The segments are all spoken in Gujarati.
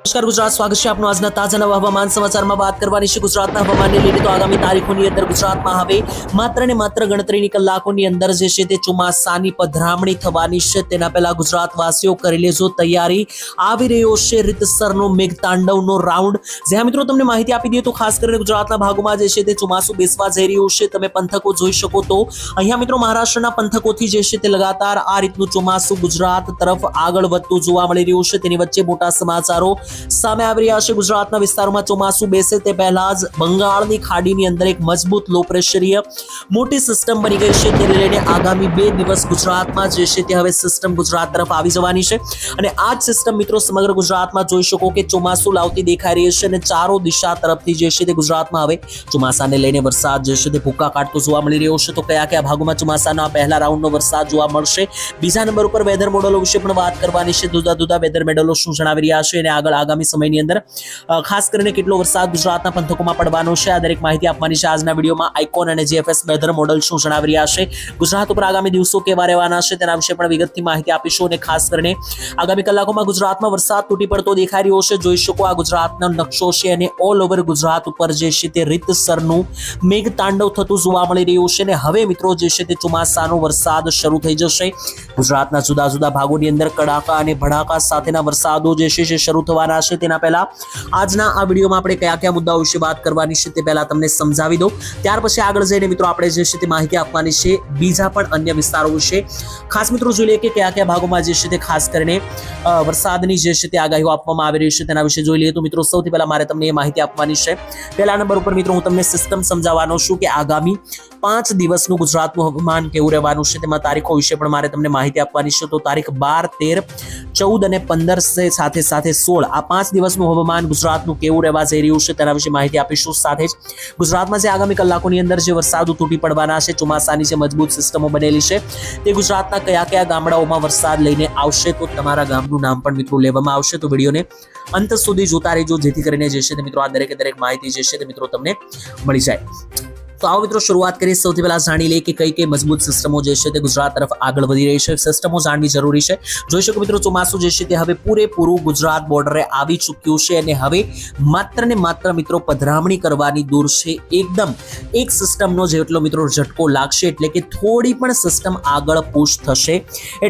નમસ્કાર ગુજરાત, સ્વાગત છે આપનું આજના તાજા નવા હવામાન સમાચારમાં. વાત કરવાની છે ગુજરાતના હવામાનને લઈને. તો આગામી તારીખોની અંદર ગુજરાતમાં હવે માત્ર ને માત્ર ગણતરીની કલાકોની અંદર જે છે તે ચોમાસાની પધરામણી થવાની છે. તેના પહેલા ગુજરાતવાસીઓ કરી લેજો તૈયારી. આવી રહ્યો છે રીતસરનો મેઘતાંડવનો રાઉન્ડ. જ્યાં મિત્રો તમને માહિતી આપી દઈએ તો ખાસ કરીને ગુજરાતના ભાગોમાં જે છે તે ચોમાસું બેસવા જઈ રહ્યું છે. તમે પંથકો જોઈ શકો તો અહીંયા મિત્રો મહારાષ્ટ્રના પંથકોથી જે છે તે લગાતાર આ રીતનું ચોમાસું ગુજરાત તરફ આગળ વધતું જોવા મળી રહ્યું છે. તેની વચ્ચે મોટા સમાચારો સામે આવી રહ્યા છે. ગુજરાતના વિસ્તારોમાં ચોમાસું બેસે તે પહેલા જ બંગાળની ખાડીની અંદર એક મજબૂત લો પ્રેશરીય મોટી સિસ્ટમ બની ગઈ છે. તેને લઈને આગામી 2 દિવસ ગુજરાતમાં જે છે તે હવે સિસ્ટમ ગુજરાત તરફ આવી જવાની છે અને આ જ સિસ્ટમ મિત્રો સમગ્ર ગુજરાતમાં જોઈ શકો કે ચોમાસું લાવતી દેખાઈ રહી છે અને ચારો દિશા તરફથી જે છે તે ગુજરાતમાં હવે ચોમાસાને લઈને વરસાદ જે છે તે ભૂક્કા કાઢતો જોવા મળી રહ્યો છે. તો કયા કયા ભાગોમાં ચોમાસાના પહેલા રાઉન્ડનો વરસાદ જોવા મળશે? બીજા નંબર ઉપર વેધર મોડેલો વિશે પણ વાત કરવાની છે. જુદા જુદા વેધર મોડેલો શું જણાવી રહ્યા છે અને આગળ આગામી સમયની અંદર ખાસ કરીને કેટલો વરસાદ ગુજરાતના પંથકોમાં પડવાનો છે, આ દરેક માહિતી આપવાની છે આજના વિડીયોમાં. આઇકોન અને જીએફએસ વેધર મોડેલ શું જણાવી રહ્યા છે, ગુજરાત ઉપર આગામી દિવસો કેવા રહેવાના છે તેના વિશે પણ વિગતથી માહિતી આપીશું. અને ખાસ કરીને આગામી કલાકોમાં ગુજરાતમાં વરસાદ તૂટી પડતો દેખાઈ રહ્યો છે. જોઈ શકો આ ગુજરાતનો નકશો છે અને ઓલ ઓવર ગુજરાત ઉપર જે છે તે રીતસરનું મેઘતાંડવ થતું જોવા મળી રહ્યું છે. અને હવે મિત્રો જે છે તે ચોમાસાનો વરસાદ શરૂ થઈ જશે. ગુજરાતના જુદા જુદા ભાગોની અંદર કડાકા અને ભડાકા સાથેના વરસાદો જે છે શરૂ થવાના છે. તેના પહેલા આજના આ વિડીયોમાં આપણે કયા કયા મુદ્દાઓ વિશે વાત કરવાની છે તે પહેલા તમને સમજાવી દઉં. ત્યાર પછી આગળ જઈને મિત્રો આપણે જે છે તે માહિતી આપવાની છે બીજા પણ અન્ય વિસ્તારો વિશે. ખાસ મિત્રો જોઈ લઈએ કે કયા કયા ભાગોમાં જે છે તે ખાસ કરીને વરસાદની જે છે તે આગાહીઓ આપવામાં આવી રહી છે તેના વિશે જોઈ લઈએ. તો મિત્રો સૌથી પહેલા મારે તમને એ માહિતી આપવાની છે. પહેલા નંબર ઉપર મિત્રો હું તમને સિસ્ટમ સમજાવવાનો છું કે આગામી 5 દિવસનું ગુજરાતનું હવામાન કેવું રહેવાનું છે. તેમાં તારીખો વિશે પણ મારે તમને માહિતી આપવાની છે. તો તારીખ 12, 13, 14 અને 15 સાથે સાથે 16 આ 5 દિવસનું હવામાન ગુજરાતનું કેવું રહેવા જઈ રહ્યું છે તેના વિશે માહિતી આપીશું. સાથે જ ગુજરાતમાં જે આગામી કલાકોની અંદર જે વરસાદ તૂટી પડવાના છે, ચોમાસાની જે મજબૂત સિસ્ટમો બનેલી છે તે ગુજરાતના કયા કયા ગામડાઓમાં વરસાદ લઈને આવશે, તો તમારા ગામનું નામ પણ મિત્રો લેવામાં આવશે. તો વિડીયોને અંત સુધી જોતા રહેજો જેથી કરીને જે છે તે મિત્રો આ દરેક માહિતી જે છે તે મિત્રો તમને મળી જાય. તો આવો મિત્રો શરૂઆત કરીએ. સૌથી પહેલા જાણી લઈએ કે કઈ કઈ મજબૂત સિસ્ટમો જે છે તે ગુજરાત તરફ આગળ વધી રહી છે. સિસ્ટમો જાણવી જરૂરી છે. જોઈ શકો મિત્રો ચોમાસું જે છે તે હવે પૂરેપૂરું ગુજરાત બોર્ડરે આવી ચૂક્યું છે અને હવે માત્ર ને માત્ર મિત્રો પધરામણી કરવાની દૂર છે. એકદમ એક સિસ્ટમનો જેટલો મિત્રો ઝટકો લાગશે એટલે કે થોડી પણ સિસ્ટમ આગળ પુશ થશે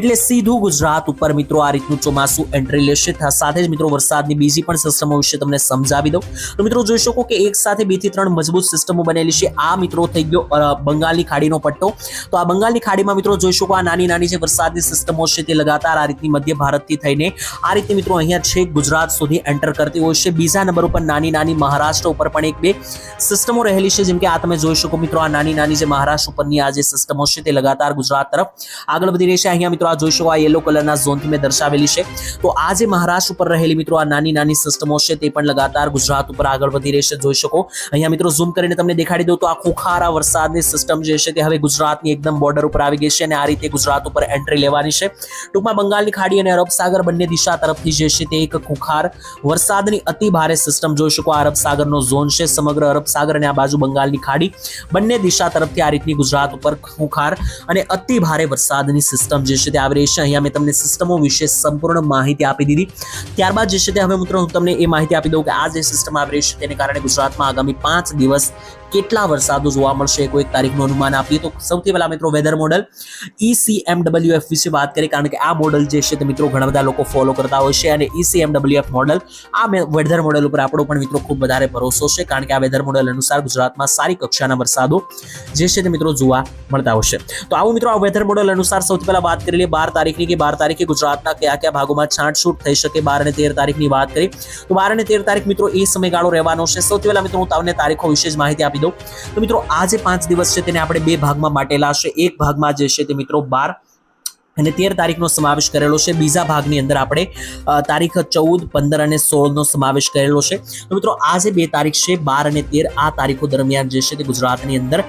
એટલે સીધું ગુજરાત ઉપર મિત્રો આ રીતનું ચોમાસું એન્ટ્રી લેશે. સાથે જ મિત્રો વરસાદની બીજી પણ સિસ્ટમો વિશે તમને સમજાવી દઉં. તો મિત્રો જોઈ શકો કે એક સાથે 2 થી 3 મજબૂત સિસ્ટમો બનેલી છે. આ મિત્રો થઈ ગયો બંગાળની ખાડીનો પટ્ટો. તો આ બંગાળની ખાડીમાં મિત્રો જોઈ શકો આ નાની નાની જે વરસાદની સિસ્ટમો છે તે લગાતાર આ રીતની મધ્ય ભારતથી થઈને આ રીતે મિત્રો અહીંયા છેક ગુજરાત સુધી એન્ટર કરતી હોય છે. બીજા નંબર ઉપર નાની નાની મહારાષ્ટ્ર ઉપર પણ 1-2 સિસ્ટમો રહેલી છે. જેમ કે આ તમે જોઈ શકો મિત્રો આ નાની નાની જે મહારાષ્ટ્ર ઉપરની આ જે સિસ્ટમો છે તે લગાતાર ગુજરાત તરફ આગળ વધી રહી છે. અહીંયા મિત્રો આ જોઈ શકો આ યલો કલરના ઝોનથી મેં દર્શાવેલી છે. તો આ જે મહારાષ્ટ્ર ઉપર રહેલી મિત્રો આ નાની નાની સિસ્ટમો છે તે પણ લગાતાર ગુજરાત ઉપર આગળ વધી રહી છે. જોઈ શકો અહીંયા મિત્રો ઝૂમ કરીને તમને દેખાડી દઉં તો આ ખારા વરસાદની સિસ્ટમ જે છે તે હવે ગુજરાતની એકદમ બોર્ડર ઉપર આવી ગઈ છે અને આ રીતે ગુજરાત ઉપર એન્ટ્રી લેવાની છે. ટૂંકમાં બંગાળની ખાડી અને અરબ સાગર બંને દિશા તરફથી જે છે તે એક ખુખાર વરસાદની અતિ ભારે સિસ્ટમ જોઈ શકો. આ અરબ સાગરનો ઝોન છે. સમગ્ર અરબ સાગર અને આ બાજુ બંગાળની ખાડી બંને દિશા તરફથી આ રીતની ગુજરાત ઉપર ખુખાર અને અતિ ભારે વરસાદની સિસ્ટમ જે છે તે આવી રહી છે. અહીંયા મેં તમને સિસ્ટમો વિશે સંપૂર્ણ માહિતી આપી દીધી. ત્યારબાદ જે છે તે હવે મિત્રો હું તમને એ માહિતી આપી દઉં કે આ જે સિસ્ટમ આવી રહી છે તેને કારણે ગુજરાતમાં આગામી 5 દિવસ કેટલા વરસાદો જોવા મળશે કોઈ એક તારીખનું અનુમાન આપીએ. તો સૌથી પહેલા મિત્રો વેધર મોડેલ ECMWF વિશે વાત કરીએ કારણ કે આ મોડેલ જે છે તે મિત્રો ઘણા બધા લોકો ફોલો કરતા હોય છે અને ECMWF મોડેલ આ વેધર મોડેલ ઉપર આપણો પણ મિત્રો ખૂબ વધારે ભરોસો છે કારણ કે આ વેધર મોડેલ અનુસાર ગુજરાતમાં સારી કક્ષાના વરસાદો જે છે તે મિત્રો જોવા મળતા હોય છે. તો આવું મિત્રો આ વેધર મોડેલ અનુસાર સૌથી પહેલા વાત કરી લઈએ 12 તારીખની કે 12 તારીખે ગુજરાતના કયા કયા ભાગોમાં છાંટછૂટ થઈ શકે. 12 અને 13 તારીખની વાત કરી તો 12 અને 13 તારીખ મિત્રો એ સમયગાળો રહેવાનો છે. સૌથી પહેલા મિત્રો હું તમને તારીખો વિશે જ માહિતી આપી દઉં. તો મિત્રો આ જે 5 દિવસ છે તેને આપણે 2 ભાગમાં બાટેલા છે. એક ભાગમાં જે છે તે મિત્રો 12 અને 13 તારીખનો સમાવેશ કરેલો છે. બીજા ભાગની અંદર આપણે તારીખ 14, 15 અને 16 નો સમાવેશ કરેલો છે. તો મિત્રો આ જે 2 તારીખ છે 12 અને 13 આ તારીખો દરમિયાન જે છે તે ગુજરાતની અંદર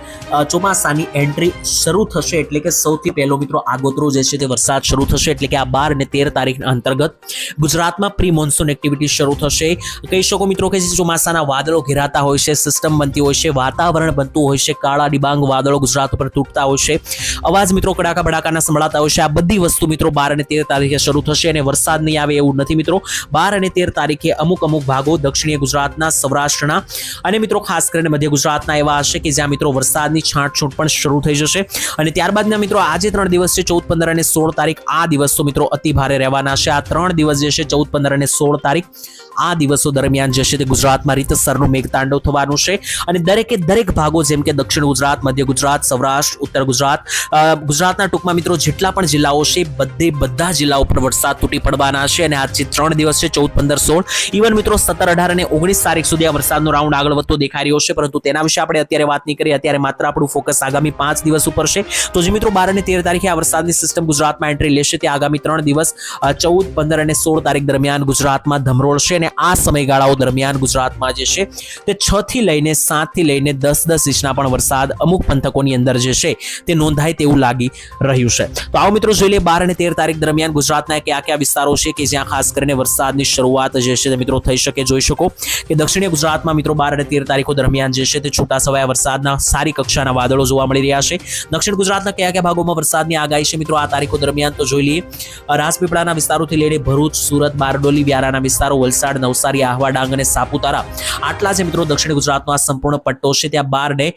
ચોમાસાની એન્ટ્રી શરૂ થશે એટલે કે સૌથી પહેલો મિત્રો આગોતરો જે છે તે વરસાદ શરૂ થશે એટલે કે આ 12 અને 13 તારીખના અંતર્ગત ગુજરાતમાં પ્રી મોન્સૂન એક્ટિવિટી શરૂ થશે. કહી શકો મિત્રો કે જે ચોમાસાના વાદળો ઘેરાતા હોય છે, સિસ્ટમ બનતી હોય છે, વાતાવરણ બનતું હોય છે, કાળા ડિબાંગ વાદળો ગુજરાત ઉપર તૂટતા હોય છે, અવાજ મિત્રો કડાકા બડાકાના સંભળાતા હોય છે. આ બધી વસ્તુ મિત્રો 12 અને 13 તારીખે શરૂ થશે અને વરસાદ નહીં આવે એવું નથી મિત્રો. 12 અને 13 તારીખે અમુક ભાગો દક્ષિણીય ગુજરાતના, સૌરાષ્ટ્રના અને મિત્રો ખાસ કરીને મધ્ય ગુજરાતના એવા હશે કે જ્યાં મિત્રો વરસાદની છાંટછૂટ પણ શરૂ થઈ જશે. અને ત્યારબાદના મિત્રો આજે 3 દિવસ છે, 14, 15 અને 16 તારીખ. આ દિવસો મિત્રો અતિ ભારે રહેવાના છે. આ 3 દિવસ જે છે 14, 15 અને 16 તારીખ, આ દિવસો દરમિયાન જે છે તે ગુજરાતમાં રીતસરનું મેઘતાંડવ થવાનું છે. અને દરેક ભાગો જેમ કે દક્ષિણ ગુજરાત, મધ્ય ગુજરાત, સૌરાષ્ટ્ર, ઉત્તર ગુજરાત, ગુજરાતના ટૂંકમાં મિત્રો જેટલા પણ જિલ્લાઓ છે બધા જિલ્લાઓ પર વરસાદ તૂટી પડવાના છે. અને આજે 3 દિવસ છે, 14, 15, 16, ઇવન મિત્રો 17, 18 અને 19 તારીખ સુધી આ વરસાદનો રાઉન્ડ આગળ વધતો દેખાઈ રહ્યો છે. પરંતુ તેના વિશે આપણે અત્યારે વાત નહીં કરીએ. અત્યારે માત્ર આપણું ફોકસ આગામી 5 દિવસ ઉપર છે. તો જે મિત્રો 12 અને 13 તારીખે આ વરસાદની સિસ્ટમ ગુજરાતમાં એન્ટ્રી લેશે તે આગામી 3 દિવસ 14, 15 અને 16 તારીખ દરમિયાન ગુજરાતમાં ધમરોળશે. અને આ સમયગાળાઓ દરમિયાન ગુજરાતમાં જે છે તે 6 થી લઈને 7 થી લઈને 10 ઇંચના પણ વરસાદ અમુક પંથકોની અંદર જે છે તે નોંધાય તેવું લાગી રહ્યું છે. તો આવો મિત્રો જોઈ લઈએ 12 અને 13 તારીખ દરમિયાન ગુજરાતના કયા વિસ્તારો છે કે જ્યાં ખાસ કરીને વરસાદની શરૂઆત જે છે તે મિત્રો થઈ શકે. જોઈ શકો કે દક્ષિણીય ગુજરાતમાં મિત્રો 12 અને 13 તારીખો દરમિયાન જે છે તે છૂટાછવાયા વરસાદના સારી કક્ષાના વાદળો જોવા મળી રહ્યા છે. દક્ષિણ ગુજરાતના કયા ભાગોમાં વરસાદની આગાહી છે મિત્રો આ તારીખો દરમિયાન તો જોઈ લઈએ. રાજપીપળાના વિસ્તારોથી લઈને ભરૂચ, સુરત, બારડોલી, વ્યારાના વિસ્તારો, વલસાડ, નવસારી, આહવા, ડાંગ અને સાપુતારા, આટલા જે મિત્રો દક્ષિણ ગુજરાતનો આ સંપૂર્ણ પટ્ટો છે ત્યાં 12 ને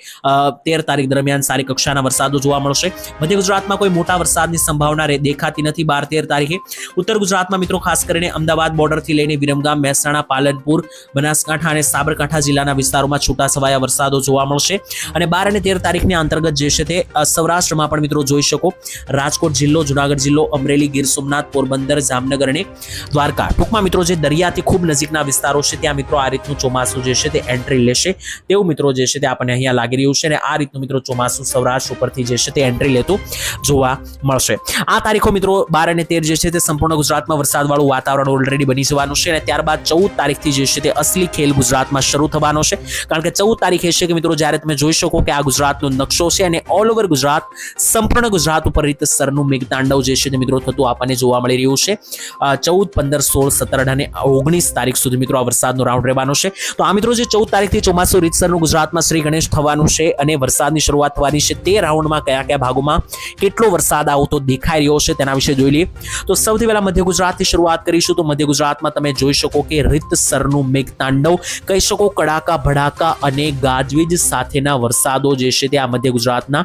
13 તારીખ દરમિયાન સારી કક્ષાના વરસાદો જોવા મળશે. મધ્ય ગુજરાતમાં કોઈ મોટા વરસાદની સંભાવના દેખાતી નથી 12-13 તારીખે. ઉત્તર ગુજરાતમાં મિત્રો ખાસ કરીને અમદાવાદ બોર્ડરથી લઈને વિરમગામ, મહેસાણા, પાલનપુર, બનાસકાંઠા અને સાબરકાંઠા જિલ્લાના વિસ્તારોમાં છૂટાછવાયા વરસાદો જોવા મળશે. અને 12 અને 13 તારીખની અંતર્ગત જે છે તે સૌરાષ્ટ્રમાં પણ મિત્રો જોઈ શકો રાજકોટ જિલ્લો, જુનાગઢ જિલ્લો, અમરેલી, ગીર સોમનાથ, પોરબંદર, જામનગર અને દ્વારકા, ટૂંકમાં મિત્રો જે દરિયાથી ખૂબ નજીકના વિસ્તારો છે ત્યાં મિત્રો આ રીતનું ચોમાસું જે છે તે એન્ટ્રી લેશે તેવું મિત્રો જે છે તે આપણને અહીંયા લાગી રહ્યું છે. અને આ રીતનું મિત્રો ચોમાસું સૌરાષ્ટ્ર ઉપરથી જે છે તે એન્ટ્રી લેતું જોવા મળશે. આ તારીખો મિત્રો 12 અને 13 જે છે તે સંપૂર્ણ ગુજરાતમાં વરસાદવાળું વાતાવરણ ઓલરેડી બની જવાનું છે. અને ત્યારબાદ 14 તારીખથી જે છે તે અસલી ખેલ ગુજરાતમાં શરૂ થવાનો છે. કારણ કે 14 તારીખે છે કે મિત્રો જ્યારે તમે જોઈ શકો કે આ ગુજરાતનો નકશો છે અને ઓલ ઓવર ગુજરાત, સંપૂર્ણ ગુજરાત ઉપર રીતસરનું મેઘતાંડવ જે છે તે મિત્રો થતું આપણને જોવા મળી રહ્યું છે. 14, 15, 16, 17 અને 19 તારીખ સુધી મિત્રો આ વરસાદનો રાઉન્ડ રહેવાનો છે. તો આ મિત્રો જે 14 તારીખથી ચોમાસું રીતસરનું ગુજરાતમાં શ્રી ગણેશ થવાનું છે અને વરસાદની શરૂઆત થવાની છે તે રાઉન્ડમાં કયા ભાગોમાં કેટલો વરસાદ આવતો દેખાઈ રહ્યો છે તેના વિશે જોઈ લઈએ. તો સૌથી પહેલા મધ્ય ગુજરાતથી શરૂઆત કરીશું. તો મધ્ય ગુજરાતમાં તમે જોઈ શકો કે રીતસરનું મેઘતાંડવ, કહી શકો કડાકા ભડાકા અને ગાજવીજ સાથેના વરસાદો જે છે તે આ મધ્ય ગુજરાતના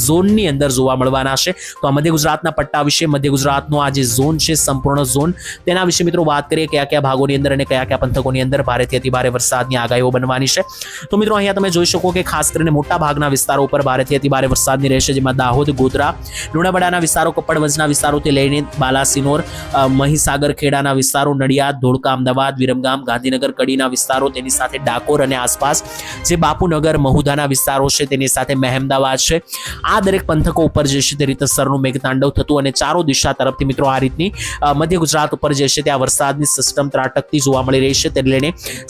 ઝોનની અંદર જોવા મળવાના છે. તો આ મધ્ય ગુજરાતના પટ્ટા વિશે, મધ્ય ગુજરાતનો આ જે ઝોન છે સંપૂર્ણ ઝોન, તેના વિશે મિત્રો વાત કરીએ કયા ભાગોની અંદર અને કયા પંથકોની અંદર ભારેથી અતિ ભારે વરસાદની આગાહીઓ બનવાની છે. તો મિત્રો અહીંયા તમે જોઈ શકો કે ખાસ કરીને મોટા ભાગના વિસ્તારો ઉપર ભારેથી અતિ ભારે વરસાદની રહેશે, જેમાં દાહોદ, ગોધરા, લુણાવાડાના વિસ્તારો, કપડવંજના વિસ્તારોથી લઈને બાલાસિનોર, મહીસાગર, ખેડાના વિસ્તારો, નડિયાદ, ધોળકા, અમદાવાદ, વિરમગામ, ગાંધીનગર, કડીના વિસ્તારો, તેની સાથે ડાકોર અને આસપાસ જે બાપુનગર, મહુધાના વિસ્તારો છે, તેની સાથે મહેમદાવાદ છે, આ દરેક પંથકો ઉપર જે છે તે રીતસરનું મેઘતાંડવ થતું અને ચારો દિશા તરફથી મિત્રો આ રીતની મધ્ય ગુજરાત ઉપર જે છે તે આ વરસાદની સિસ્ટમ ત્રાટકતી જોવા મળી રહી છે. તેને લઈને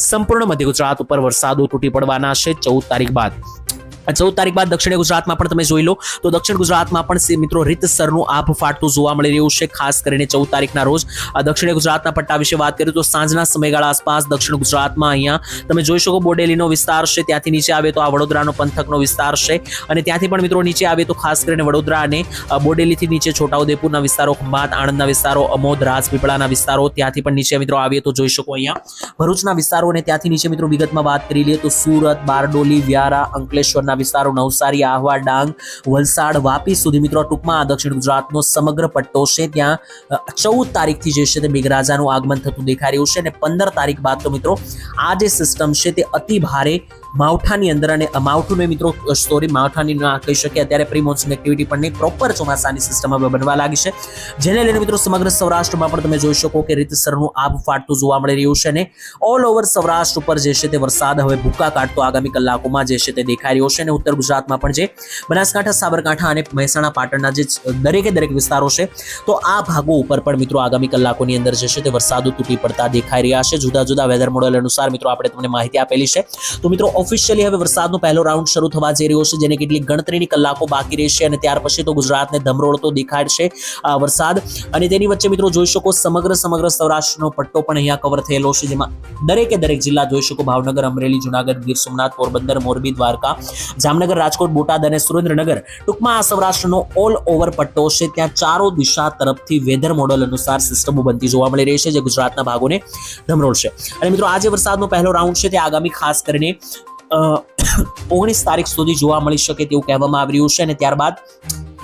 સંપૂર્ણ મધ્ય ગુજરાત ઉપર વરસાદો તૂટી પડવાના છે 14 તારીખ બાદ. 14 તારીખ બાદ દક્ષિણ ગુજરાતમાં પણ તમે જોઈ લો તો દક્ષિણ ગુજરાતમાં પણ મિત્રો રીતસરનું આભ ફાટતું જોવા મળી રહ્યું છે. ખાસ કરીને 14 તારીખના રોજ દક્ષિણ ગુજરાતના પટ્ટા વિશે વાત કરીએ તો સાંજના સમયગાળા આસપાસ દક્ષિણ ગુજરાતમાં અહીંયા તમે જોઈ શકો બોડેલીનો વિસ્તાર છે, ત્યાંથી નીચે આવે તો આ વડોદરાનો પંથકનો વિસ્તાર છે અને ત્યાંથી પણ મિત્રો નીચે આવે તો ખાસ કરીને વડોદરા અને બોડેલીથી નીચે છોટાઉદેપુરના વિસ્તારો, ખંભાત, આણંદના વિસ્તારો, અમોદ, રાજપીપળાના વિસ્તારો, ત્યાંથી પણ નીચે મિત્રો આવીએ તો જોઈ શકો અહીંયા ભરૂચના વિસ્તારો અને ત્યાંથી નીચે મિત્રો વિગતમાં વાત કરી લઈએ તો સુરત, બારડોલી, વ્યારા, અંકલેશ્વરના વિસ્તારો, નવસારી, આહવા, ડાંગ, વલસાડ, વાપી સુધી મિત્રો ટૂંકમાં દક્ષિણ ગુજરાતનો સમગ્ર પટ્ટો છે ત્યાં 14 તારીખથી જે છે તે મેઘરાજાનું આગમન થતું દેખાઈ રહ્યું છે. અને 15 તારીખ બાદ તો મિત્રો આ જે સિસ્ટમ છે તે અતિ ભારે માવઠાની અંદર અને માવઠું મિત્રો માવઠાની કહી શકીએ અત્યારે પ્રી મોન્સૂન એક્ટિવિટી પણ નહીં, પ્રોપર ચોમાસાની સિસ્ટમ હવે બનવા લાગી છે, જેને લઈને મિત્રો સમગ્ર સૌરાષ્ટ્રમાં પણ તમે જોઈ શકો કે રીતસરનું આભ ફાટતું જોવા મળી રહ્યું છે અને ઓલ ઓવર સૌરાષ્ટ્ર ઉપર જે છે તે વરસાદ હવે ભૂકા કાઢતો આગામી કલાકોમાં જે છે તે દેખાઈ રહ્યો છે. અને ઉત્તર ગુજરાતમાં પણ જે બનાસકાંઠા, સાબરકાંઠા અને મહેસાણા, પાટણના જે દરેક વિસ્તારો છે તો આ ભાગો ઉપર પણ મિત્રો આગામી કલાકોની અંદર જે છે તે વરસાદો તૂટી પડતા દેખાઈ રહ્યા છે. જુદા જુદા વેધર મોડેલ અનુસાર મિત્રો આપણે તમને માહિતી આપેલી છે. તો મિત્રો ઓફિશિયલી હવે વરસાદનો પહેલો રાઉન્ડ શરૂ થવા જઈ રહ્યો છે, જેને કેટલીક ગણતરીની કલાકો બાકી રહેશે અને ત્યાર પછી તો ગુજરાતને ધમરોળતો દેખાડશે વરસાદ. અને તેની વચ્ચે મિત્રો જોઈ શકો સમગ્ર સૌરાષ્ટ્રનો પટ્ટો પણ અહીંયા કવર થયેલો છે, જેમાં દરેકે દરેક જિલ્લા જોઈ શકો ભાવનગર, અમરેલી, જુનાગઢ, ગીર સોમનાથ, પોરબંદર, મોરબી, દ્વારકા, જામનગર, રાજકોટ, બોટાદ અને સુરેન્દ્રનગર, ટૂંકમાં આ સૌરાષ્ટ્રનો ઓલ ઓવર પટ્ટો છે. ત્યાં ચારો દિશા તરફથી વેધર મોડલ અનુસાર સિસ્ટમો બનતી જોવા મળી રહી છે, જે ગુજરાતના ભાગોને ધમરોળશે. અને મિત્રો આજે વરસાદનો પહેલો રાઉન્ડ છે તે આગામી ખાસ કરીને 19 તારીખ સુધી જોવા મળી શકે તેવું કહેવામાં આવી રહ્યું છે. અને ત્યારબાદ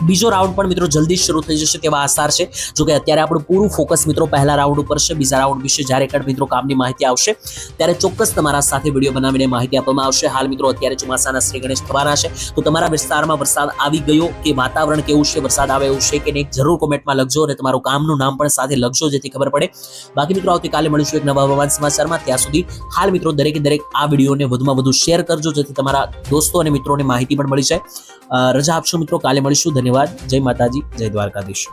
બીજો રાઉન્ડ પણ મિત્રો જલ્દી શરૂ થઈ જશે તેવા આસાર છે. જો કે અત્યારે આપણું પૂરું ફોકસ મિત્રો પહેલા રાઉન્ડ ઉપર છે. બીજા રાઉન્ડ વિશે જ્યારે પણ મિત્રો કામની માહિતી આવશે ત્યારે ચોક્કસ તમારા સાથે વિડીયો બનાવીને માહિતી આપવામાં આવશે. હાલ મિત્રો અત્યારે ચોમાસાના શ્રી ગણેશ થવાના છે, તો તમારા વિસ્તારમાં વરસાદ આવી ગયો કે વાતાવરણ કેવું છે, વરસાદ આવે એવું છે કે નહીં, જરૂર કોમેન્ટમાં લખજો અને તમારું ગામનું નામ પણ સાથે લખજો, જેથી ખબર પડે. બાકી મિત્રો આવતીકાલે મળીશું એક નવા હવામાન સમાચારમાં. ત્યાં સુધી હાલ મિત્રો દરેકે દરેક આ વિડીયોને વધુમાં વધુ શેર કરજો, જેથી તમારા દોસ્તો અને મિત્રોને માહિતી પણ મળી જાય. રજા આપશો મિત્રો, કાલે મળીશું. ધન્યવાદ. જય માતાજી, જય દ્વારકાધીશ.